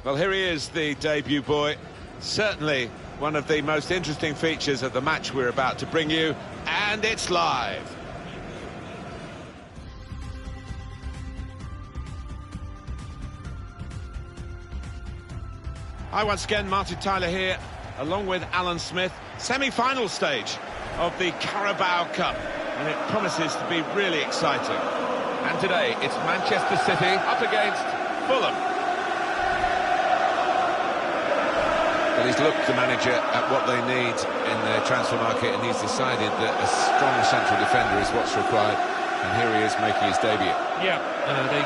Well, here he is, the debut boy. Certainly one of the most interesting features of the match we're about to bring you, and it's live. Hi once again, Martin Tyler here, along with Alan Smith. Semi-final stage of the Carabao Cup, and it promises to be really exciting. And today it's Manchester City up against Fulham. Well, he's looked, the manager, at what they need in the transfer market, and he's decided that a strong central defender is what's required. And here he is making his debut. Yeah, they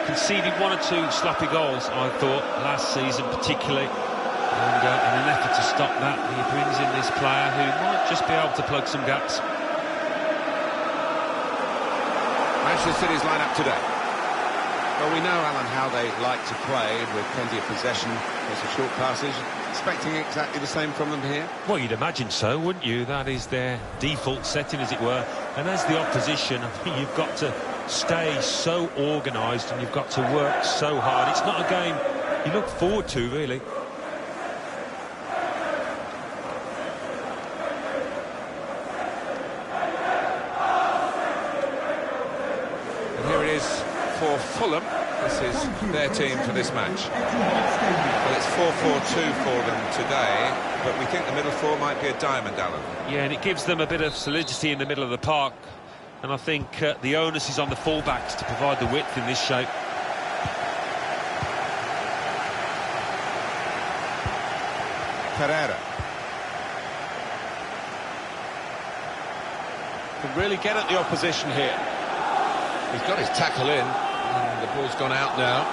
conceded one or two sloppy goals, I thought, last season particularly. And in an effort to stop that, he brings in this player who might just be able to plug some gaps. Manchester City's line-up today. Well, we know, Alan, how they like to play with plenty of possession, lots of short passes. Expecting exactly the same from them here? Well, you'd imagine so, wouldn't you? That is their default setting, as it were. And as the opposition, I think you've got to stay so organised and you've got to work so hard. It's not a game you look forward to, really. And here it is for Fulham. This is their team for this match. Well, it's 4-4-2 for them today, but we think the middle four might be a diamond, Alan. Yeah, and it gives them a bit of solidity in the middle of the park. And I think the onus is on the fullbacks to provide the width in this shape. Pereira. Can really get at the opposition here. He's got his tackle in. And the ball's gone out now.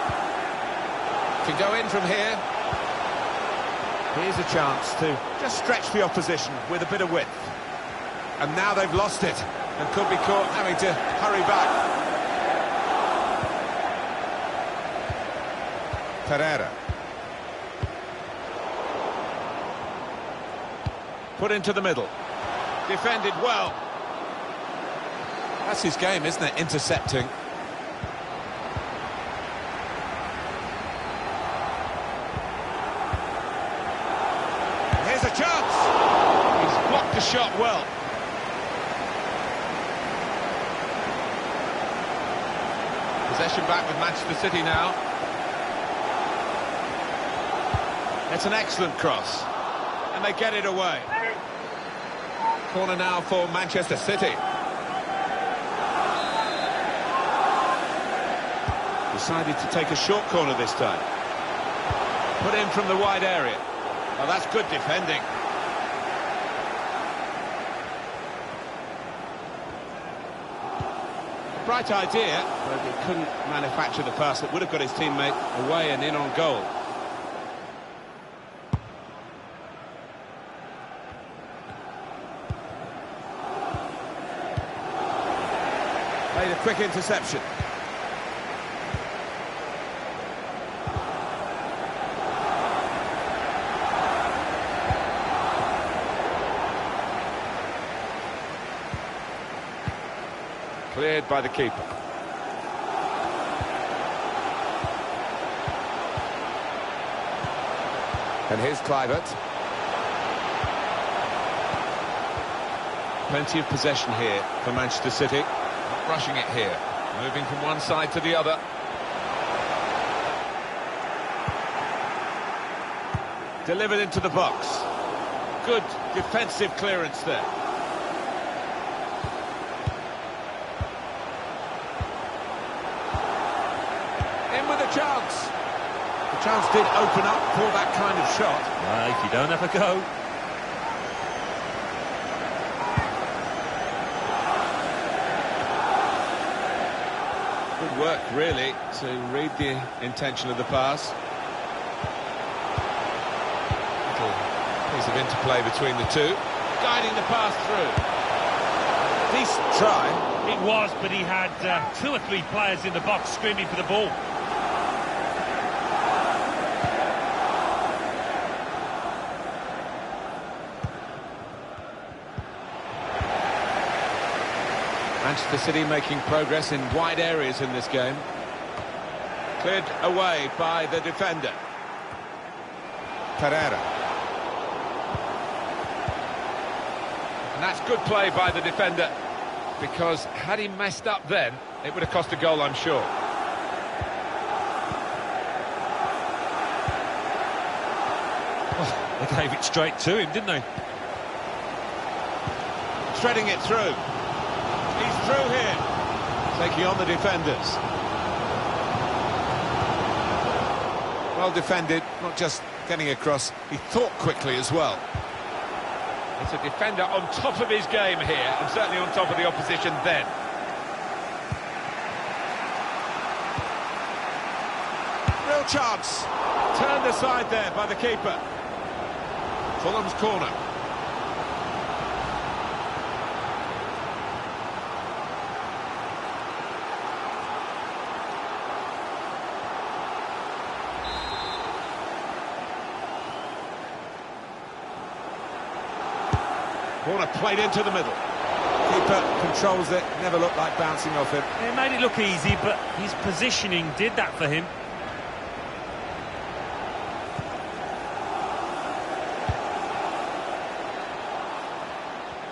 Can go in from here. Here's a chance to just stretch the opposition with a bit of width. And now they've lost it and could be caught having to hurry back. Pereira. Put into the middle. Defended well. That's his game, isn't it? Intercepting. Here's a chance. He's blocked the shot well. Possession back with Manchester City now. It's an excellent cross. And they get it away. Corner now for Manchester City. Decided to take a short corner this time. Put in from the wide area. Well, that's good defending. Bright idea, but he couldn't manufacture the pass that would have got his teammate away and in on goal. Made a quick interception. Cleared by the keeper. And here's Kluivert. Plenty of possession here for Manchester City. Not rushing it here. Moving from one side to the other. Delivered into the box. Good defensive clearance there. Chance. The chance did open up for that kind of shot. If you don't have a go. Good work, really, to read the intention of the pass. Little piece of interplay between the two. Guiding the pass through. Decent try. It was, but he had 2 or 3 players in the box screaming for the ball. Manchester City making progress in wide areas in this game. Cleared away by the defender. Pereira. And that's good play by the defender, because had he messed up then, it would have cost a goal, I'm sure. Oh, they gave it straight to him, didn't they? Threading it through. He's through here, taking on the defenders. Well defended, not just getting across, he thought quickly as well. It's a defender on top of his game here, and certainly on top of the opposition then. Real chance. Turned aside there by the keeper. Fulham's corner. Corner played into the middle. Keeper controls it, never looked like bouncing off him. It made it look easy, but his positioning did that for him.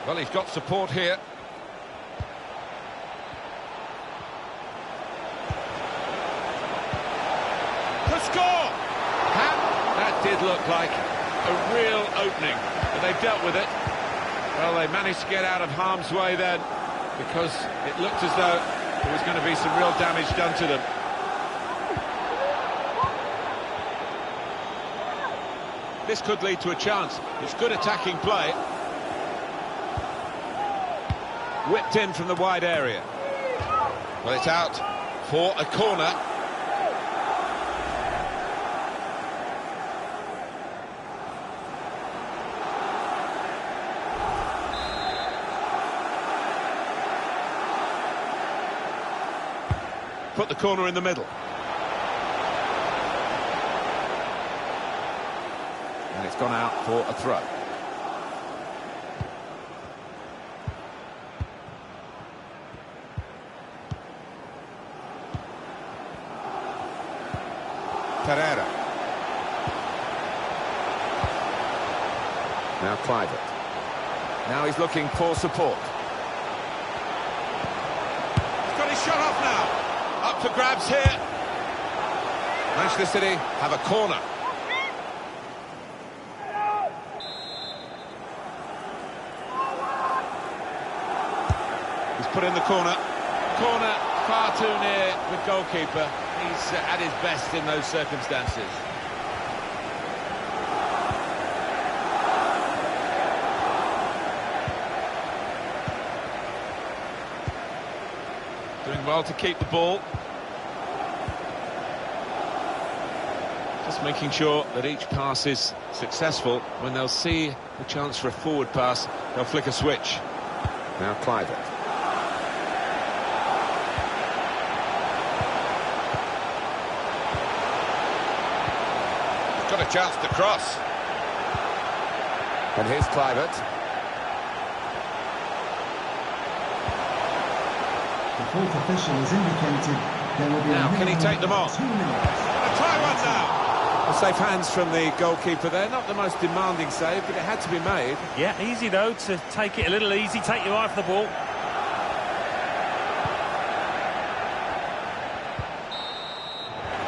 Well, he's got support here. To score! That did look like a real opening, but they've dealt with it. Well, they managed to get out of harm's way then, because it looked as though there was going to be some real damage done to them. This could lead to a chance. It's good attacking play. Whipped in from the wide area. Well, it's out for a corner. Put the corner in the middle. And it's gone out for a throw. Pereira. Now Clivert. Now he's looking for support. He's got his shot off now. Up for grabs here. Manchester City have a corner. He's put in the corner. Corner far too near the goalkeeper. He's at his best in those circumstances. Doing well to keep the ball. Just making sure that each pass is successful. When they'll see the chance for a forward pass, they'll flick a switch. Now Clivert. Got a chance to cross. And here's Clivert. The fourth official has indicated there will be now, can he take them on? 2 minutes. A try one now. Well, safe hands from the goalkeeper there. Not the most demanding save, but it had to be made. Yeah, easy though to take it a little easy, take your eye off the ball.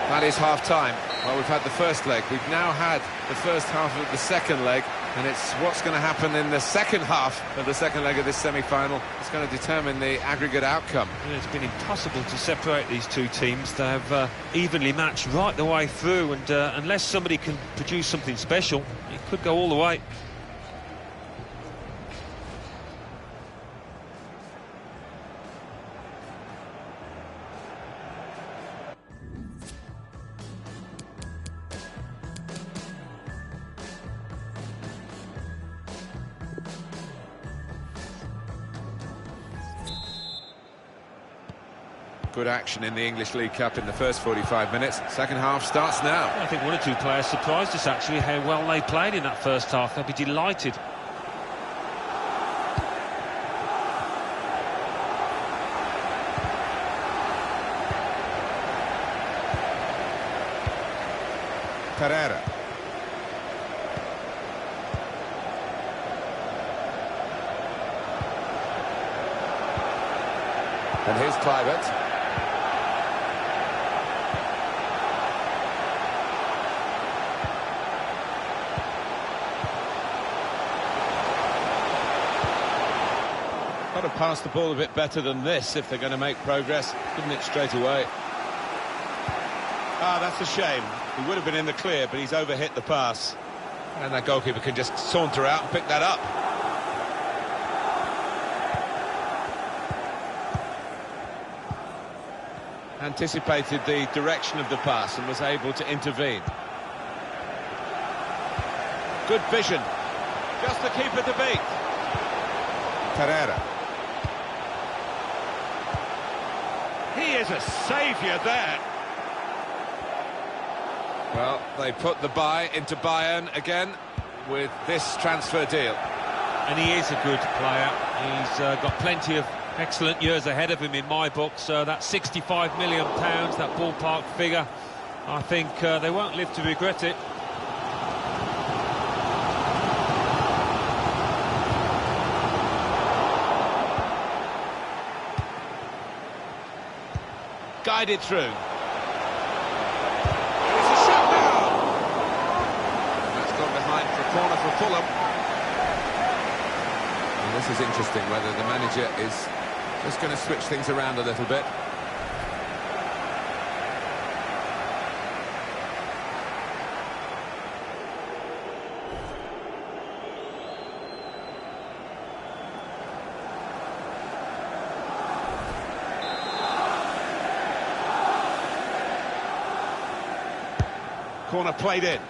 That is half-time. Well, we've had the first leg. We've now had the first half of the second leg, and it's what's going to happen in the second half of the second leg of this semi-final. It's going to determine the aggregate outcome. Yeah, it's been impossible to separate these two teams. They've evenly matched right the way through, and unless somebody can produce something special, it could go all the way. Good action in the English League Cup in the first 45 minutes. Second half starts now. I think one or two players surprised us actually how well they played in that first half. They'll be delighted. Pereira. And here's Clivert. Got to pass the ball a bit better than this if they're going to make progress. Couldn't it straight away? Ah, that's a shame. He would have been in the clear, but he's overhit the pass. And that goalkeeper can just saunter out and pick that up. Anticipated the direction of the pass and was able to intervene. Good vision. Just the keeper to beat. Pereira. He is a saviour there. Well, they put the buy into Bayern again with this transfer deal. And he is a good player. He's got plenty of excellent years ahead of him in my book. So that £65 million, that ballpark figure, I think they won't live to regret it. Guided through. It's a shot now. That's gone behind for a corner for Fulham. And this is interesting, whether the manager is just going to switch things around a little bit. Corner played in.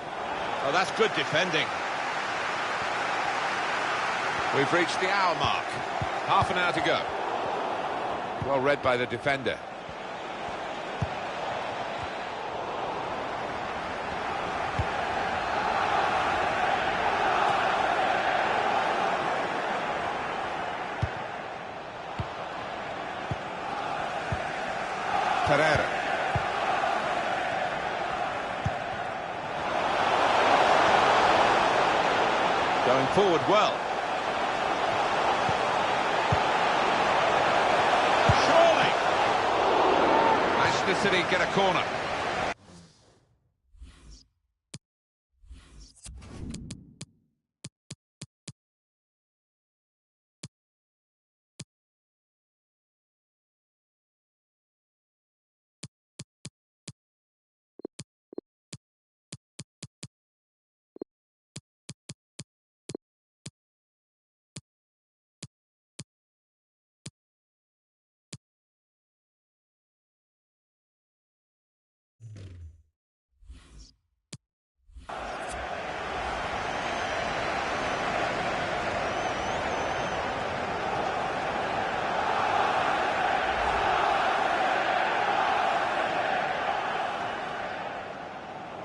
Oh, that's good defending. We've reached the hour mark. Half an hour to go. Well read by the defender. Pereira. Going forward well. Surely! Manchester City get a corner.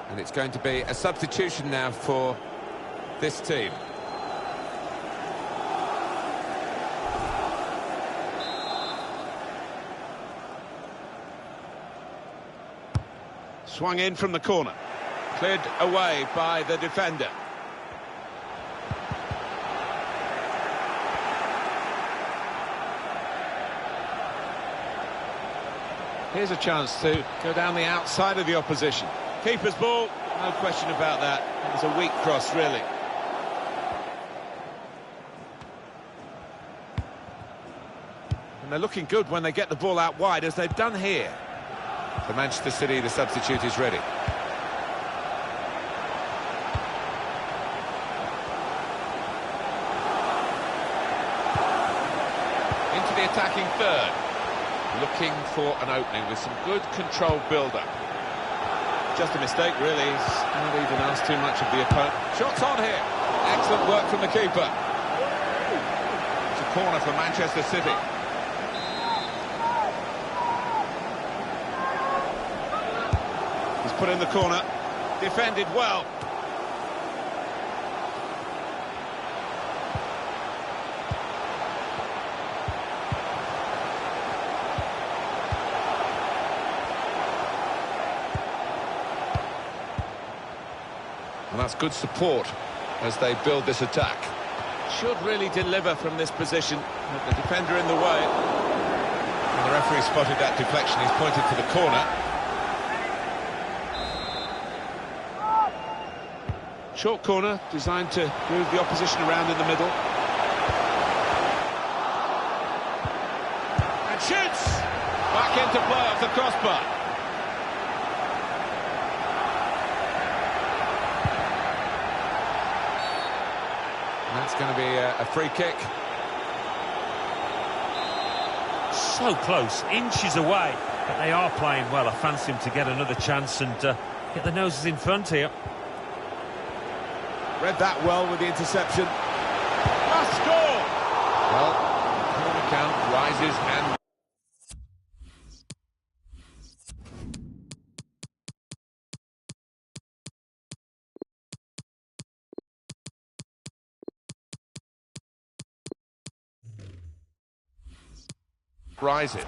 And it's going to be a substitution now for this team. Swung in from the corner. Cleared away by the defender. Here's a chance to go down the outside of the opposition. Keeper's ball, no question about that. It was a weak cross, really. And they're looking good when they get the ball out wide, as they've done here. For Manchester City, the substitute is ready. Into the attacking third. Looking for an opening with some good controlled build-up. Just a mistake, really. He's not even asked too much of the opponent. Shots on here. Excellent work from the keeper. It's a corner for Manchester City. He's put in the corner. Defended well. And that's good support as they build this attack. Should really deliver from this position, with the defender in the way. And the referee spotted that deflection. He's pointed to the corner. Short corner, designed to move the opposition around in the middle. And shoots! Back into play off the crossbar. And that's going to be a free kick. So close, inches away, but they are playing well. I fancy him to get another chance and get the noses in front here. Read that well with the interception. Must score! Well, the corner count rises and... rises.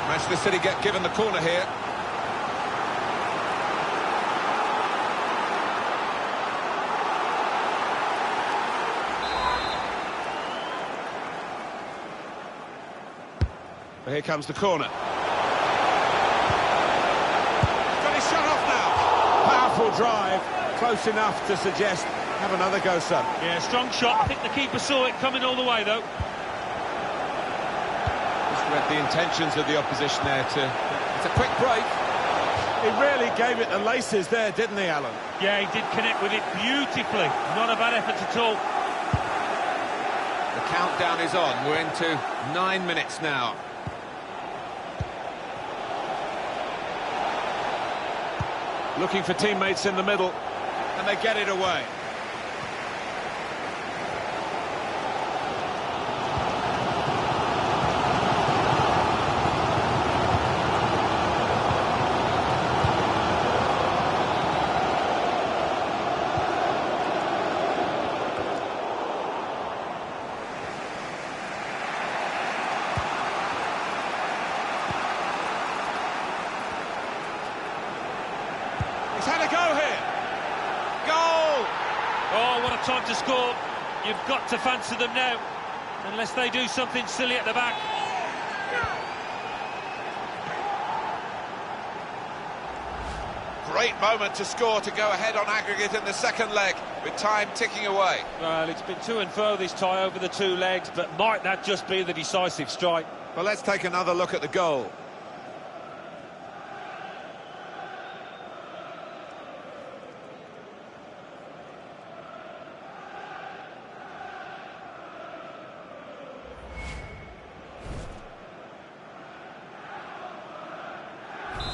Manchester City get given the corner here. But here comes the corner. Got his shot off now. Powerful drive, close enough to suggest have another go, son. Yeah, strong shot. I think the keeper saw it coming all the way, though. Read the intentions of the opposition there it's a quick break. He really gave it the laces there, didn't he, Alan? Yeah, he did connect with it beautifully. Not a bad effort at all. The countdown is on. We're into 9 minutes now. Looking for teammates in the middle, and they get it away. He's had a go here. Goal! Oh, what a time to score. You've got to fancy them now, unless they do something silly at the back. Great moment to score to go ahead on aggregate in the second leg, with time ticking away. Well, it's been to and fro this tie over the two legs, but might that just be the decisive strike? Well, let's take another look at the goal.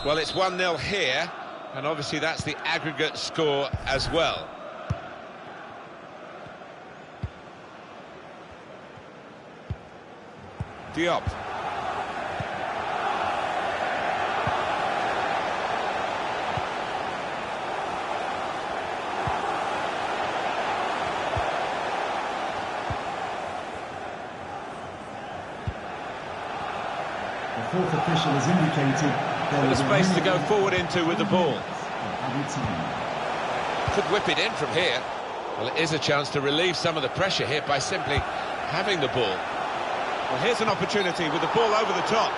Well, it's 1-0 here, and obviously that's the aggregate score as well. Diop. The fourth official has indicated there With a is space to go minimum forward into with the ball. added time. Could whip it in from here. Well, it is a chance to relieve some of the pressure here by simply having the ball. Well, here's an opportunity with the ball over the top.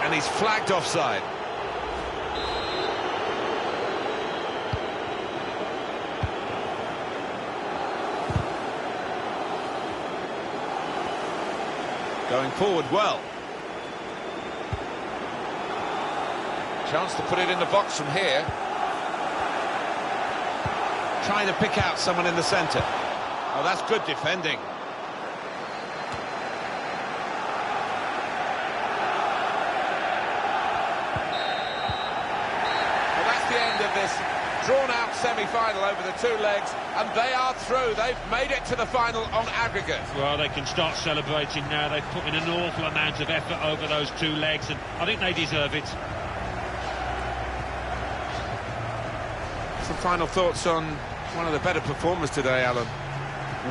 And he's flagged offside. Going forward well. Chance to put it in the box from here. Trying to pick out someone in the centre. Oh, that's good defending. Well, that's the end of this drawn-out semi-final over the two legs, and they are through. They've made it to the final on aggregate. Well, they can start celebrating now. They've put in an awful amount of effort over those two legs, and I think they deserve it. Some final thoughts on one of the better performers today, Alan.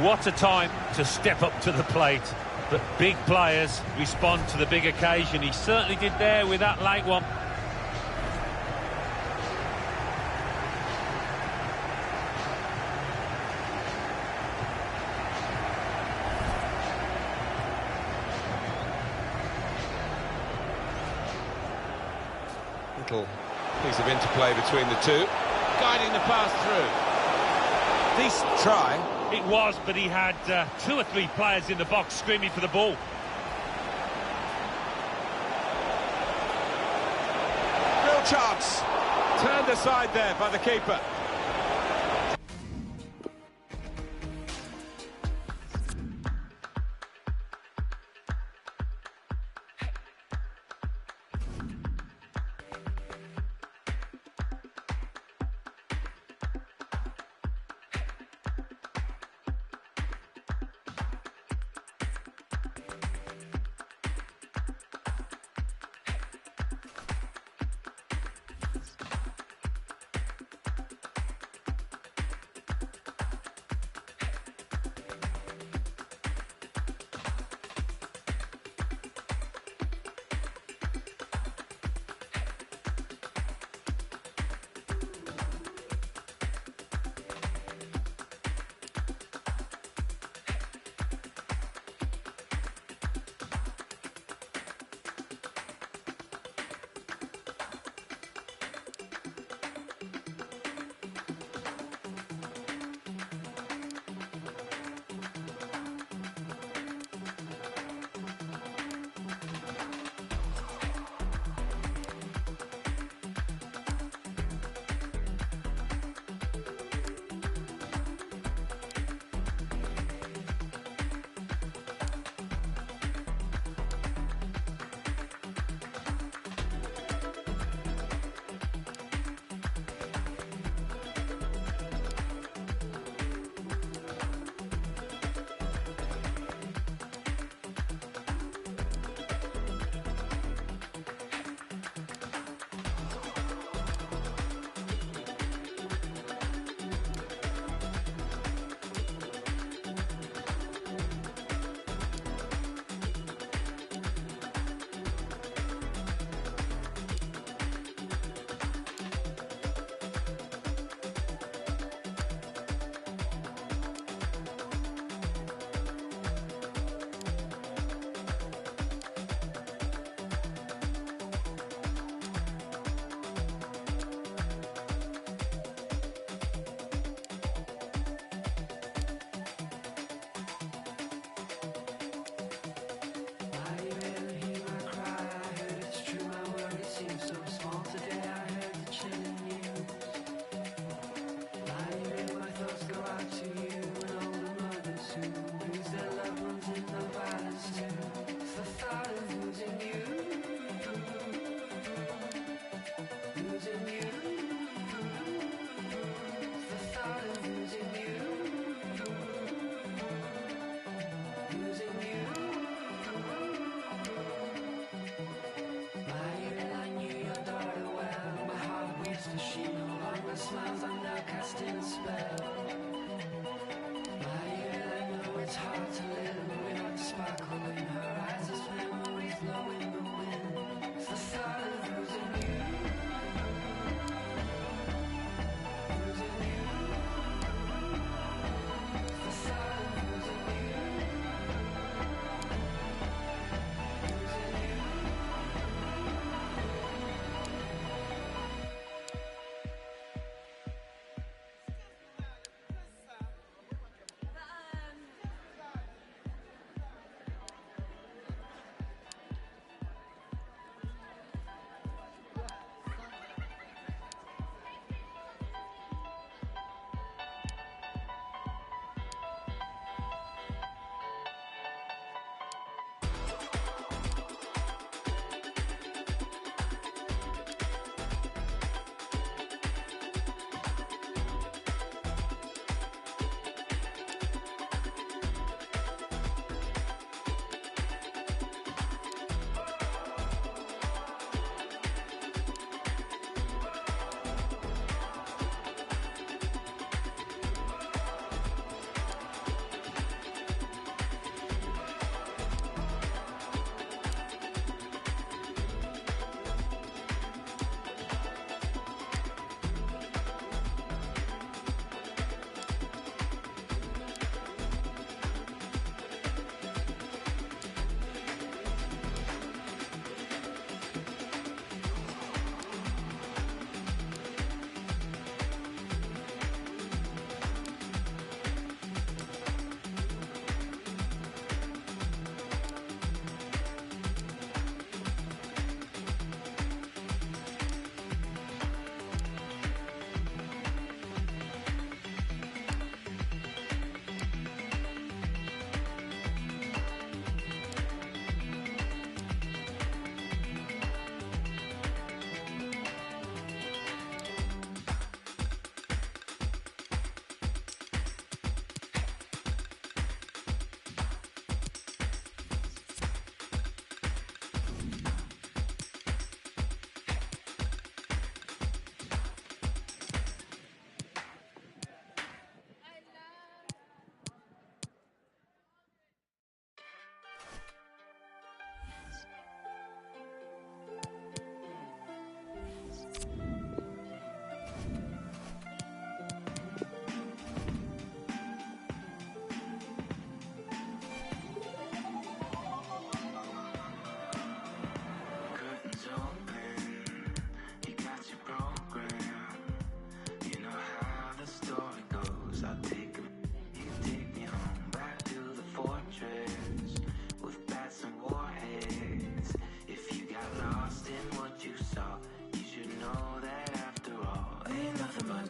What a time to step up to the plate. But big players respond to the big occasion. He certainly did there with that late one. little piece of interplay between the two. Guiding the pass through. Decent try. It was, but he had 2 or 3 players in the box screaming for the ball. Real chance. Turned aside there by the keeper.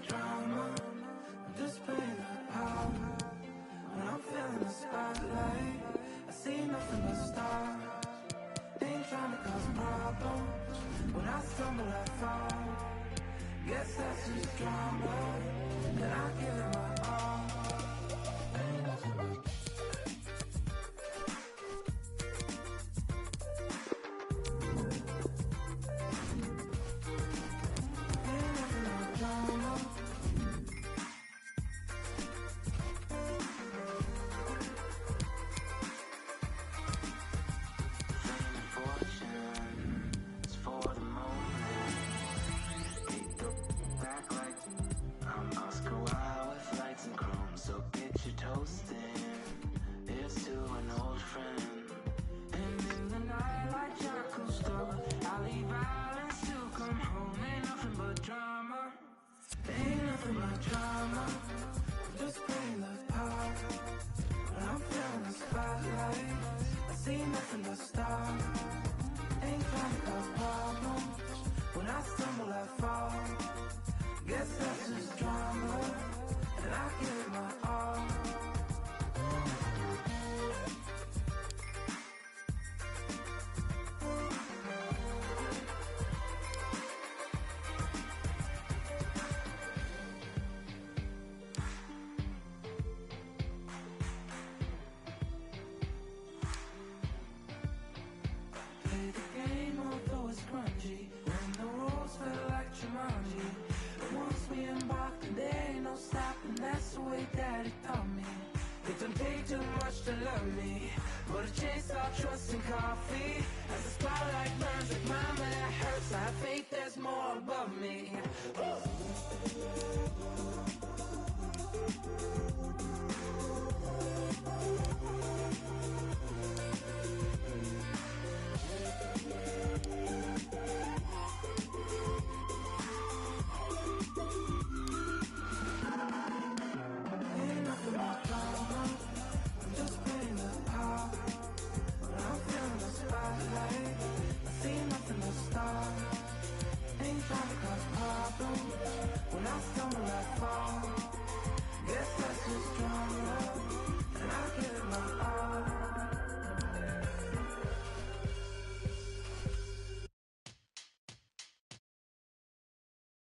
drama. I'm just playing the part. When I'm feeling the spotlight, I see nothing but stars. Ain't trying to cause problems. When I stumble, I fall. Guess that's just drama. And I give it my all. Ain't nothing but trust and coffee. As the spotlight burns like mama, that hurts. I have faith there's more above me.